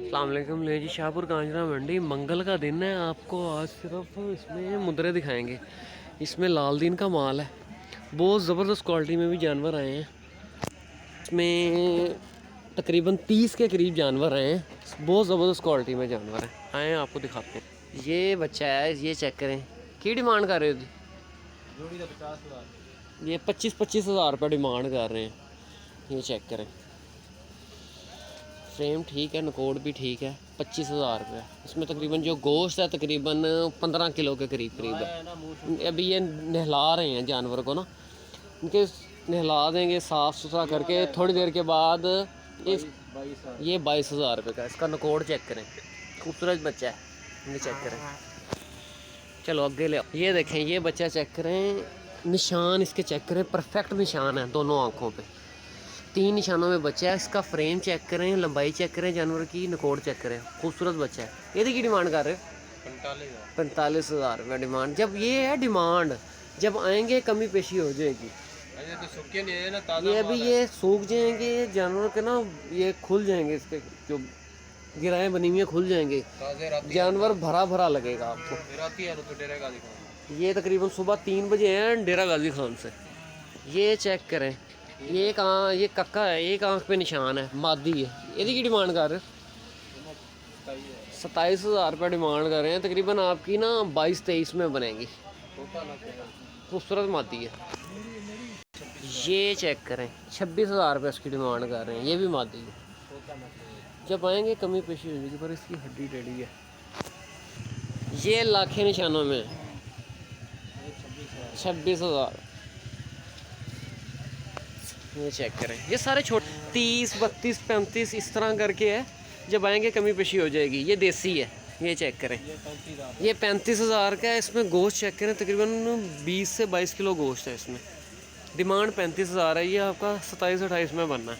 अस्सलाम वालेकुम। ले जी शाहपुर कांजरा मंडी, मंगल का दिन है। आपको आज सिर्फ इसमें मुद्रे दिखाएंगे। इसमें लाल दिन का माल है। बहुत ज़बरदस्त क्वालिटी में भी जानवर आए हैं। इसमें तकरीबन 30 के करीब जानवर आए हैं। बहुत ज़बरदस्त क्वालिटी में जानवर हैं। आए आपको दिखाते हैं। ये बच्चा है, ये चेक करें। की डिमांड कर रहे हो? जोड़ी का 50,000। ये 25-25 हज़ार रुपये डिमांड कर रहे हैं। ये चेक करें। फ्रेम ठीक है, नकोड भी ठीक है। 25,000 रुपये। इसमें तकरीबन जो गोश्त है तकरीबन 15 किलो के करीब है। अभी ये नहला रहे हैं जानवर को ना, इनके नहला देंगे साफ़ सुथरा करके। थोड़ी देर के बाद ये 22,000 रुपये का। इसका नकोड चेक करें, खूबसूरत बच्चा है। ये चेक करें। चलो आगे ले। ये देखें, ये बच्चा चेक करें। निशान इसके चेक करें, परफेक्ट निशान है दोनों आँखों पे। 3 निशानों में बच्चा है। इसका फ्रेम चेक करें, लंबाई चेक करें, जानवर की नकोड चेक करें। खूबसूरत बच्चा है। ये की डिमांड कर रहे हैं 45,000 रुपये डिमांड। जब ये है डिमांड, जब आएंगे कमी पेशी हो जाएगी। ये अभी ये सूख जाएंगे जानवर के ना, ये खुल जाएंगे। इसके जो गिराएँ बनी हुई खुल जाएंगे, जानवर भरा भरा लगेगा आपको। ये तकरीबन सुबह 3 बजे हैं डेरा गाजी खान से। ये चेक करें। ये कक्का है, एक आँख पे निशान है, मादी है। यदि की डिमांड कर रहे 27,000 रुपये डिमांड कर रहे हैं। तकरीबन आपकी ना 22-23 में बनेगी। खूबसूरत मादी है। ये चेक करें, 26,000 रुपये इसकी डिमांड कर रहे हैं। ये भी मादी है। जब आएंगे कमी पेशी हो जाएगी, पर इसकी हड्डी टेढ़ी है। ये लाखे निशानों में 26,000। ये चेक करें। ये सारे छोटे 30, 32, 35 इस तरह करके है। जब आएंगे कमी पेशी हो जाएगी। ये देसी है। ये चेक करें। ये 35,000 का है। इसमें गोश्त चेक करें, तकरीबन 20 से 22 किलो गोश्त है इसमें। डिमांड 35,000 है। ये आपका 27-28 में बनना है।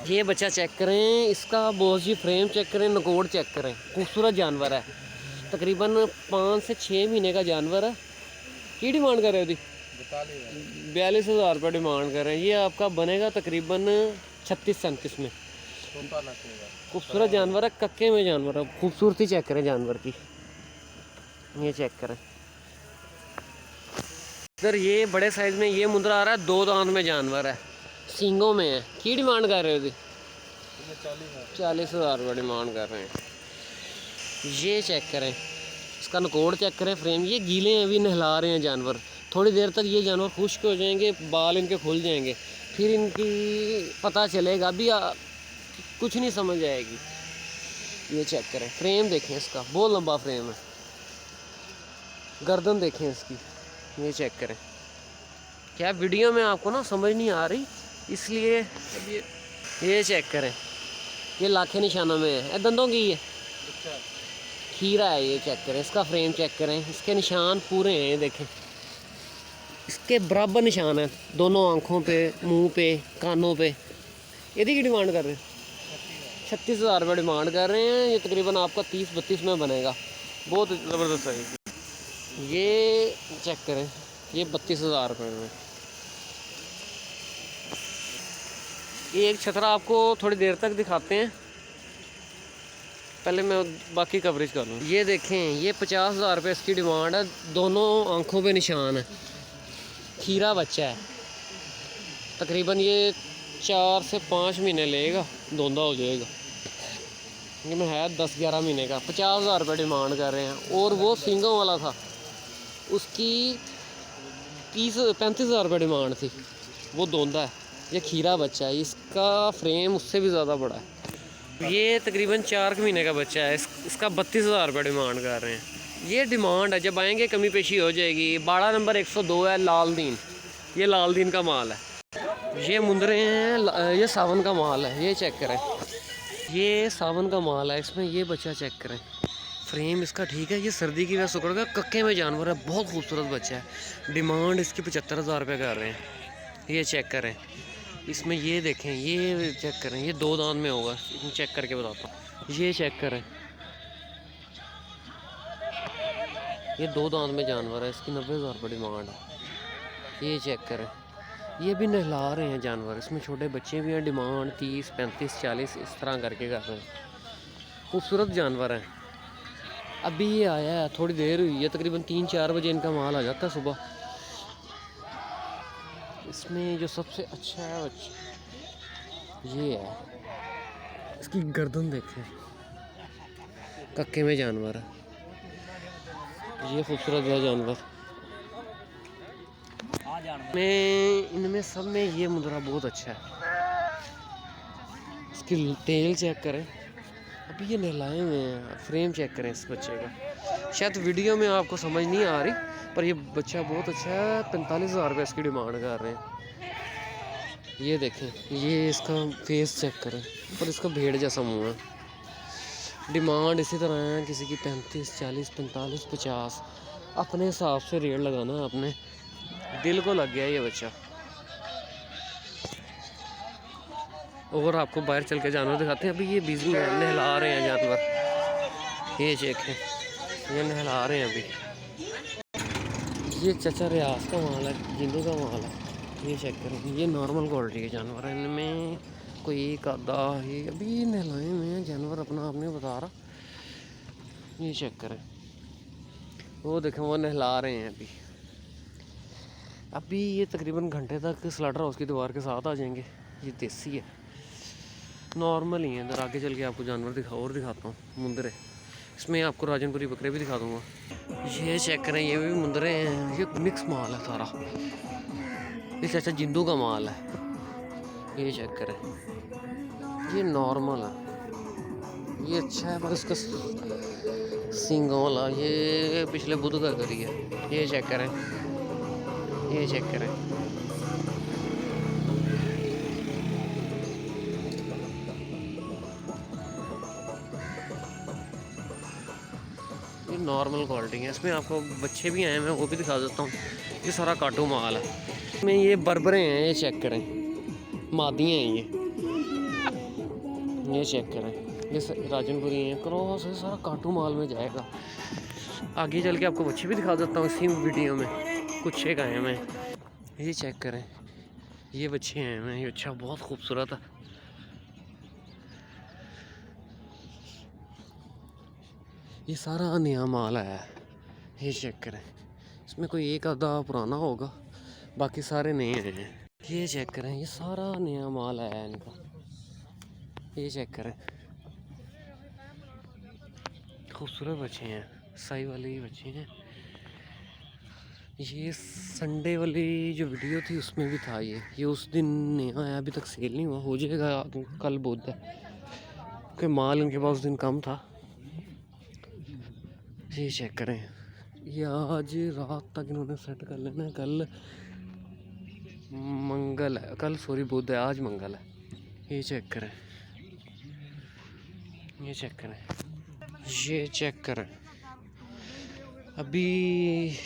ये बच्चा चेक करें। इसका बोझ जी फ्रेम चेक करें, नकोड चेक करें। खूबसूरत जानवर है। तकरीबन 5 से 6 महीने का जानवर है। की डिमांड कर रहे हो? 42,000 रुपये डिमांड कर रहे हैं। ये आपका बनेगा तकरीबन 36-37 में। खूबसूरत जानवर है, कक्के में जानवर है। खूबसूरती चेक करें जानवर की। ये चेक करें। इधर ये बड़े साइज़ में ये मुंद्रा आ रहा है, 2 दांत में जानवर है, सींगों में है। की डिमांड कर रहे हो? 40,000 रुपये डिमांड कर रहे हैं। ये चेक करें। इसका नकोड चेक करें, फ्रेम। ये गीले हैं, अभी नहला रहे हैं जानवर। थोड़ी देर तक ये जानवर खुश्क हो जाएंगे, बाल इनके खुल जाएंगे, फिर इनकी पता चलेगा। अभी कुछ नहीं समझ आएगी। ये चेक करें। फ्रेम देखें इसका, बहुत लंबा फ्रेम है। गर्दन देखें इसकी। ये चेक करें। क्या वीडियो में आपको ना समझ नहीं आ रही, इसलिए ये चेक करें। ये लाखे निशानों में है। दंदों की ये खीरा है। ये चेक करें। इसका फ्रेम चेक करें। इसके निशान पूरे हैं। ये देखें, इसके बराबर निशान है दोनों आँखों पे, मुंह पे, कानों पे। यदि की डिमांड कर रहे हैं 36,000 रुपये डिमांड कर रहे हैं। ये तकरीबन आपका 30-32 में बनेगा। बहुत ज़बरदस्त है। ये चेक करें। ये 32,000 रुपये में। ये एक छतरा आपको थोड़ी देर तक दिखाते हैं, पहले मैं बाकी कवरेज कर लूँ। ये देखें, ये 50,000 रुपये इसकी डिमांड है। दोनों आँखों पे निशान है। खीरा बच्चा है। तकरीबन ये 4 से 5 महीने लेगा, धोंदा हो जाएगा। ये में है 10-11 महीने का। 50,000 रुपये डिमांड कर रहे हैं। और वो सींगों वाला था, उसकी 35,000 रुपये डिमांड थी। वो धोंदा है। ये खीरा बच्चा है। इसका फ्रेम उससे भी ज़्यादा बड़ा है। ये तकरीबन 4 महीने का बच्चा है। इसका 32,000 रुपये डिमांड कर रहे हैं। ये डिमांड है, जब आएंगे कमी पेशी हो जाएगी। बाड़ा नंबर 102 है, लाल दीन। ये लाल दीन का माल है। ये मुंदरे हैं, ये सावन का माल है। ये चेक करें। ये सावन का माल है। इसमें ये बच्चा चेक करें। फ्रेम इसका ठीक है। ये सर्दी की वजह से उकड़ गया, कक्के में जानवर है। बहुत खूबसूरत बच्चा है। डिमांड इसकी 75,000 रुपये कर रहे हैं। ये चेक करें। इसमें ये देखें, ये चेक करें। ये 2 दांत में होगा, चेक करके बताता हूँ। ये चेक करें। ये 2 दांत में जानवर है। इसकी 90,000 रुपये डिमांड है। ये चेक करें। ये भी नहला रहे हैं जानवर। इसमें छोटे बच्चे भी हैं। डिमांड 30, 35, 40 इस तरह करके कर रहे हैं। खूबसूरत जानवर हैं। अभी ये आया है, थोड़ी देर हुई है, तकरीबन 3-4 बजे इनका माल आ जाता है सुबह। इसमें जो सबसे अच्छा है ये है, इसकी गर्दन देखें, कक्के में जानवर है। ये खूबसूरत है जानवर। में इनमें सब में ये मुद्रा बहुत अच्छा है। इसकी टेल चेक करें, अभी ये नहलाए हुए हैं। फ्रेम चेक करें इस बच्चे का, शायद वीडियो में आपको समझ नहीं आ रही, पर ये बच्चा बहुत अच्छा है। 45,000 रुपये इसकी डिमांड कर रहे हैं। ये देखें, ये इसका फेस चेक करें, पर इसका भेड़ जैसा मुँह है। डिमांड इसी तरह है, किसी की 35, 40, 45, 50, अपने हिसाब से रेट लगाना है। अपने दिल को लग गया ये बच्चा। और आपको बाहर चल के जानवर दिखाते हैं। अभी ये बिजी है, नहला रहे हैं जानवर। ये चेक है, ये नहला रहे हैं अभी। ये चचा रियाज का माल है, जिंदू का माल है। ये चेक करें, ये नॉर्मल क्वालिटी के जानवर हैं। इनमें कोई एक आधा ही अभी नहलाए हुए हैं जानवर, अपना आपने बता रहा। ये चेक करें, वो देखें, वो नहला रहे हैं अभी। अभी ये तकरीबन घंटे तक स्लाटर हाउस की दीवार के साथ आ जाएंगे। ये देसी है, नॉर्मल ही है। इधर आगे चल के आपको जानवर दिखाता हूँ, मुंदरे। इसमें आपको राजनपुरी बकरे भी दिखा दूँगा। ये चेक करें, ये भी मुंदरे हैं। ये मिक्स माल है सारा। ये चाचा जिंदू का माल है। ये चेक करें, ये नॉर्मल है, ये अच्छा है, पर इसका सींगों वाला ये पिछले बुध का करी है। ये चेक करें, ये चेक करें, ये नॉर्मल क्वालिटी है। इसमें आपको बच्चे भी आए हैं, मैं वो भी दिखा देता हूँ। ये सारा काटू माल है। इसमें ये बर्बरे हैं, ये चेक करें, मादियाँ हैं ये चेक करें। ये राजनपुरी हैं, क्रॉस है, सारा काटू माल में जाएगा। आगे चल के आपको बच्चे भी दिखा देता हूँ इसी वीडियो में। कुछ एक आए हैं, ये चेक करें, ये बच्चे हैं। ये अच्छा, बहुत खूबसूरत है। ये सारा नया माल है। ये चेक करें, इसमें कोई एक आधा पुराना होगा, बाकी सारे नए हैं। ये चेक करें, ये सारा नया माल है इनका। ये चेक करें, खूबसूरत बच्चे हैं, साई वाले ही बच्चे हैं। ये संडे वाली जो वीडियो थी उसमें भी था ये उस दिन नया आया, अभी तक सेल नहीं हुआ, हो जाएगा कल बुध है, क्योंकि माल इनके पास उस दिन कम था। ये चेक करें, ये आज रात तक इन्होंने सेट कर लेना है। कल मंगल है, कल सॉरी बुध है, आज मंगल है। ये चेक करें, ये चेक करें, ये चेक करें। अभी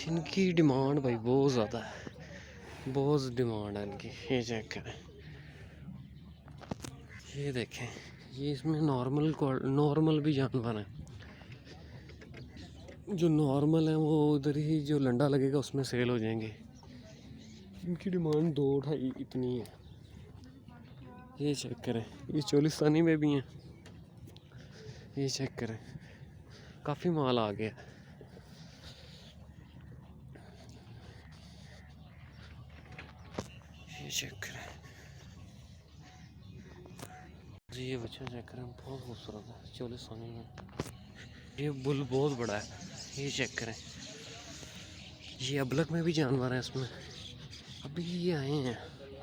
इनकी डिमांड भाई बहुत ज़्यादा है, बहुत डिमांड है इनकी। ये चेक करें, ये देखें, ये इसमें नॉर्मल भी जानवर हैं। जो नॉर्मल है वो उधर ही जो लंडा लगेगा उसमें सेल हो जाएंगे। इनकी डिमांड 2-2.5 इतनी है। ये चेक करें, ये चोलिस्तानी में भी हैं। ये चेक करें, काफ़ी माल आ गया। ये चेक करें, ये बच्चा चेक करें, बहुत खूबसूरत है, चोलिस्तानी में। ये बुल बहुत बड़ा है। ये चेक करें, ये अबलक में भी जानवर है इसमें। अभी ये आए हैं,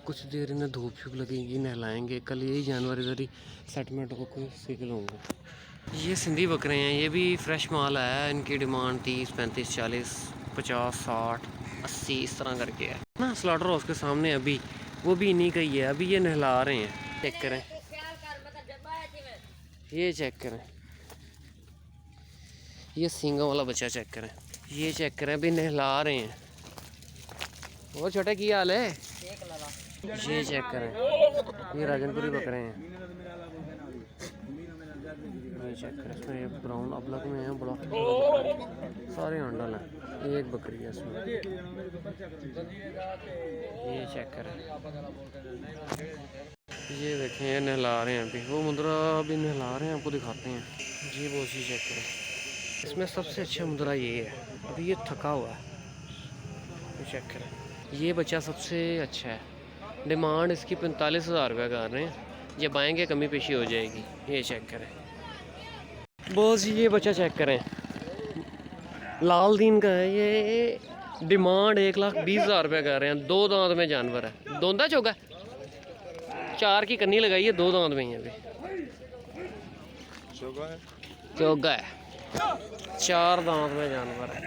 कुछ देर इन्हें धूप छूप लगेगी, नहलाएंगे। कल यही जानवर इधर ही सेटमेंट होकर सेल होंगे। ये सिंधी बकरे हैं, ये भी फ्रेश माल है। इनकी डिमांड 30, 35, 40, 50, 60, 80 इस तरह करके है ना। स्लाटर हाउस के सामने अभी वो भी इन्हीं का ही है। अभी ये नहला रहे हैं, चेक करें, ये चेक करें, ये सींगा वाला बच्चा चेक करें। ये चेक करें, अभी नहला रहे हैं। और छोटे की हाल है, ये चेक करें, ये राजनपुरी बकरे हैं। ये चेक करें, इसमें ये ब्राउन अबलक में है, बड़ा सारे अंडल हैं। एक बकरी है इसमें। ये चेक करें, ये देखें ये नहला रहे हैं अभी, वो मुंदरा अभी नहला रहे हैं, आपको दिखाते हैं। जी वो सी चेक करें, इसमें सबसे अच्छा मुंदरा ये है, अभी ये थका हुआ है, ये चेक करें। ये बच्चा सबसे अच्छा है, डिमांड इसकी 45,000 रुपये कर रहे हैं, जब आएँगे कमी पेशी हो जाएगी। ये चेक करें बॉस, ये बच्चा चेक करें, लाल दीन का है ये, डिमांड 1,20,000 रुपये कर रहे हैं। 2 दांत में जानवर है, दोंदा चौगा 4 की कन्नी लगाई है, 2 दांत में ही है अभी, चौगा है, 4 दांत में जानवर है।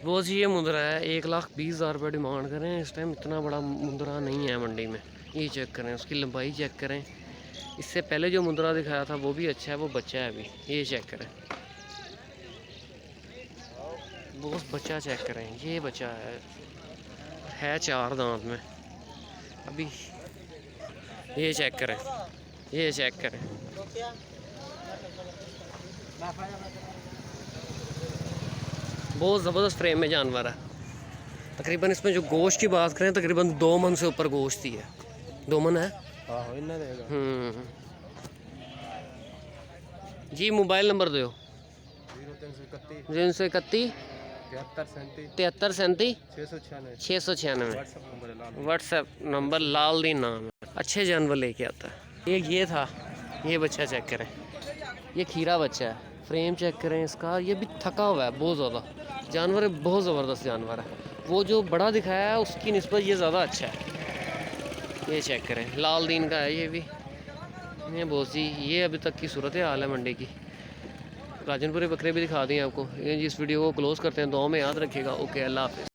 वो जी ये मुंदरा है, 1,20,000 रुपये डिमांड कर रहे हैं। इस टाइम इतना बड़ा मुंदरा नहीं है मंडी में। ये चेक करें, उसकी लंबाई चेक करें, इससे पहले जो मुंदरा दिखाया था वो भी अच्छा है, वो बच्चा है अभी। ये चेक करें वो बच्चा चेक करें, ये बच्चा है 4 दांत में अभी। ये चेक करें, ये चेक करें, बहुत ज़बरदस्त फ्रेम में जानवर है। तकरीबन इसमें जो गोश्त की बात करें, तकरीबन 2 मन से ऊपर गोश्त ही है। 2 मन है। जी मोबाइल नंबर दो। 031 73 696 व्हाट्सएप नंबर, लाल दी नाम है। अच्छे जानवर लेके आता है। ये था, ये बच्चा चेक करें, ये खीरा बच्चा है, फ्रेम चेक करें इसका, ये भी थका हुआ है बहुत ज़्यादा। जानवर बहुत ज़बरदस्त जानवर है, वो जो बड़ा दिखाया है उसकी निस्बत ये ज़्यादा अच्छा है। ये चेक करें, लाल दीन का है ये भी। ये बहुत सी, ये अभी तक की सूरत हाल है मंडी की। राजनपुरी बकरे भी दिखा दिए आपको। ये जी इस वीडियो को क्लोज़ करते हैं, दुआ में याद रखिएगा। ओके, अल्लाह हाफ़िज़।